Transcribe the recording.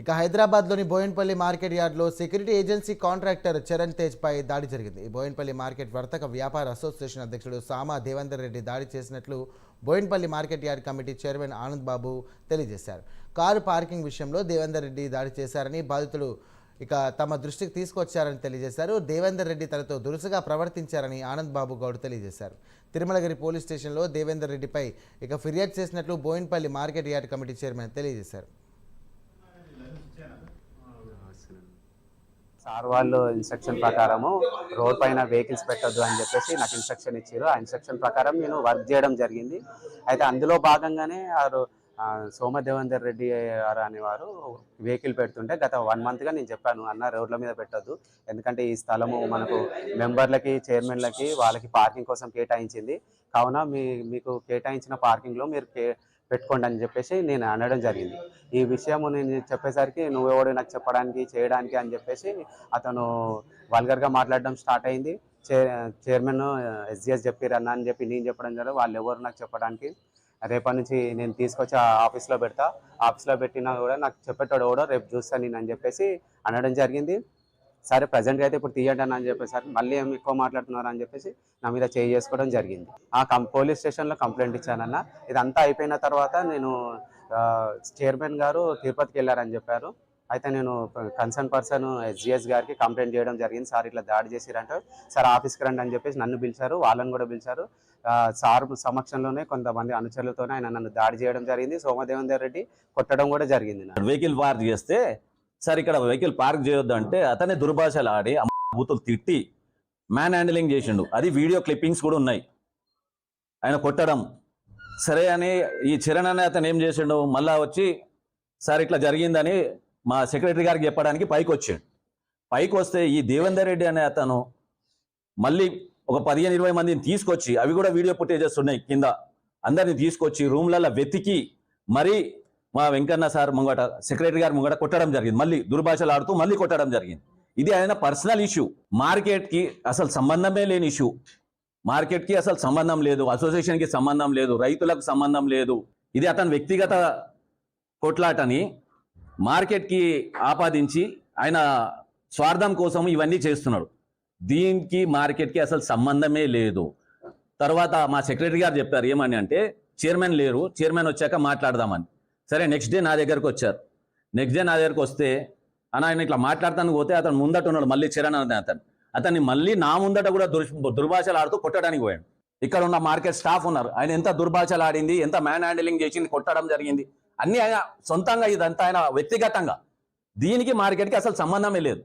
ఇక హైదరాబాద్లోని బోయిన్పల్లి మార్కెట్ యార్డ్లో సెక్యూరిటీ ఏజెన్సీ కాంట్రాక్టర్ చరణ్ తేజ్పై దాడి జరిగింది. బోయిన్పల్లి మార్కెట్ వర్తక వ్యాపార అసోసియేషన్ అధ్యక్షుడు సామా దేవేందర్ రెడ్డి దాడి చేసినట్లు Boinpally market yard committee chairman Anand Babu తెలియజేశారు. కారు పార్కింగ్ విషయంలో దేవేందర్ రెడ్డి దాడి చేశారని బాధితులు తమ దృష్టికి తీసుకొచ్చారని తెలియజేశారు. దేవేందర్ రెడ్డి తనతో దురుసుగా ప్రవర్తించారని ఆనంద్ బాబు గౌడ్ తెలియజేశారు. తిరుమలగిరి పోలీస్ స్టేషన్లో దేవేందర్ రెడ్డిపై ఫిర్యాదు చేసినట్లు Boinpally market yard committee chairman తెలియజేశారు. సార్ వాళ్ళు ఇన్స్ట్రక్షన్ ప్రకారము రోడ్ పైన వెహికల్స్ పెట్టొద్దు అని చెప్పేసి నాకు ఇన్స్ట్రక్షన్ ఇచ్చారు. ఆ ఇన్స్ట్రక్షన్ ప్రకారం నేను వర్క్ చేయడం జరిగింది. అయితే అందులో భాగంగానే సోమ దేవేందర్ రెడ్డి గారు అనేవారు వెహికల్ పెడుతుంటే గత 1 మంత్గా నేను చెప్పాను, అన్న రోడ్ల మీద పెట్టొద్దు, ఎందుకంటే ఈ స్థలము మనకు మెంబర్లకి చైర్మన్లకి వాళ్ళకి పార్కింగ్ కోసం కేటాయించింది, కావున మీకు కేటాయించిన పార్కింగ్లో మీరు పెట్టుకోండి అని చెప్పేసి నేను అనడం జరిగింది. ఈ విషయము నేను చెప్పేసరికి నువ్వెవడు నాకు చెప్పడానికి చేయడానికి అని చెప్పేసి అతను వల్గర్గా మాట్లాడడం స్టార్ట్ అయింది. చైర్మన్ ఎస్జిఎస్ చెప్పారన్న అని చెప్పి నేను చెప్పడం జరిగింది. వాళ్ళు ఎవరు నాకు చెప్పడానికి, రేపటి నుంచి నేను తీసుకొచ్చి ఆఫీస్లో పెడతా, ఆఫీస్లో పెట్టినా కూడా నాకు చెప్పేటోడు కూడా రేపు చూస్తాను నేను అని చెప్పేసి అనడం జరిగింది. సరే ప్రజెంట్గా అయితే ఇప్పుడు తీయండి అని చెప్పేసరికి మళ్ళీ ఏమి ఎక్కువ మాట్లాడుతున్నారు అని చెప్పేసి నా మీద చేసుకోవడం జరిగింది. పోలీస్ స్టేషన్లో కంప్లైంట్ ఇచ్చానన్న. ఇదంతా అయిపోయిన తర్వాత నేను చైర్మన్ గారు తిరుపతికి వెళ్ళారని చెప్పారు. అయితే నేను కన్సర్న్ పర్సన్ ఎస్జిఎస్ గారికి కంప్లైంట్ చేయడం జరిగింది. సార్ ఇట్లా దాడి చేసిరంటే సార్ ఆఫీస్కి రండి అని చెప్పేసి నన్ను పిలిచారు, వాళ్ళని కూడా పిలిచారు. సార్ సమక్షంలోనే కొంతమంది అనుచరులతోనే ఆయన నన్ను దాడి చేయడం జరిగింది. సోమదేవేందర్ రెడ్డి కొట్టడం కూడా జరిగింది. వెహికల్ పార్క్ చేస్తే సార్ ఇక్కడ వెహికల్ పార్క్ చేయొద్దు అంటే అతనే దుర్భాషలు ఆడి బూతులు తిట్టి మ్యాన్ హ్యాండిలింగ్ చేసిండు. అది వీడియో క్లిప్పింగ్స్ కూడా ఉన్నాయి. ఆయన కొట్టడం సరే అని ఈ చరణ్ అనే అతను ఏం చేసిండు, మళ్ళా వచ్చి సార్ ఇట్లా జరిగిందని మా సెక్రటరీ గారికి చెప్పడానికి పైకి వచ్చాడు. పైకి వస్తే ఈ దేవేందర్ రెడ్డి అనే అతను మళ్ళీ ఒక 15-20 మందిని తీసుకొచ్చి, అవి కూడా వీడియో ఫుటేజెస్ ఉన్నాయి కింద, అందరిని తీసుకొచ్చి రూమ్లలో వెతికి మరీ మా వెంకన్న సార్ ముంగట సెక్రటరీ గారి ముంగట కొట్టడం జరిగింది. మళ్ళీ దుర్భాషలు ఆడుతూ మళ్ళీ కొట్టడం జరిగింది. ఇది ఆయన పర్సనల్ ఇష్యూ, మార్కెట్కి అసలు సంబంధమే లేని ఇష్యూ. మార్కెట్కి అసలు సంబంధం లేదు, అసోసియేషన్కి సంబంధం లేదు, రైతులకు సంబంధం లేదు. ఇది అతని వ్యక్తిగత కొట్లాటని మార్కెట్కి ఆపాదించి ఆయన స్వార్థం కోసం ఇవన్నీ చేస్తున్నాడు. దీనికి మార్కెట్కి అసలు సంబంధమే లేదు. తర్వాత మా సెక్రటరీ గారు చెప్పారు ఏమని అంటే, చైర్మన్ లేరు, చైర్మన్ వచ్చాక మాట్లాడదామని. సరే నెక్స్ట్ డే నా దగ్గరకు వచ్చారు. నెక్స్ట్ డే నా దగ్గరకు వస్తే ఆయన ఇట్లా మాట్లాడతాను పోతే అతను ముందట ఉన్నాడు, మళ్ళీ చరణ్ అనే అతన్ని మళ్ళీ నా ముందట కూడా దుర్భాషలు ఆడుతూ కొట్టడానికి పోయాడు. ఇక్కడ ఉన్న మార్కెట్ స్టాఫ్ ఉన్నారు, ఆయన ఎంత దుర్భాషలు ఆడింది, ఎంత మ్యాన్ హ్యాండిలింగ్ చేసింది, కొట్టడం జరిగింది అన్నీ ఆయన సొంతంగా, ఇదంతా ఆయన వ్యక్తిగతంగా. దీనికి మార్కెట్కి అసలు సంబంధమే లేదు.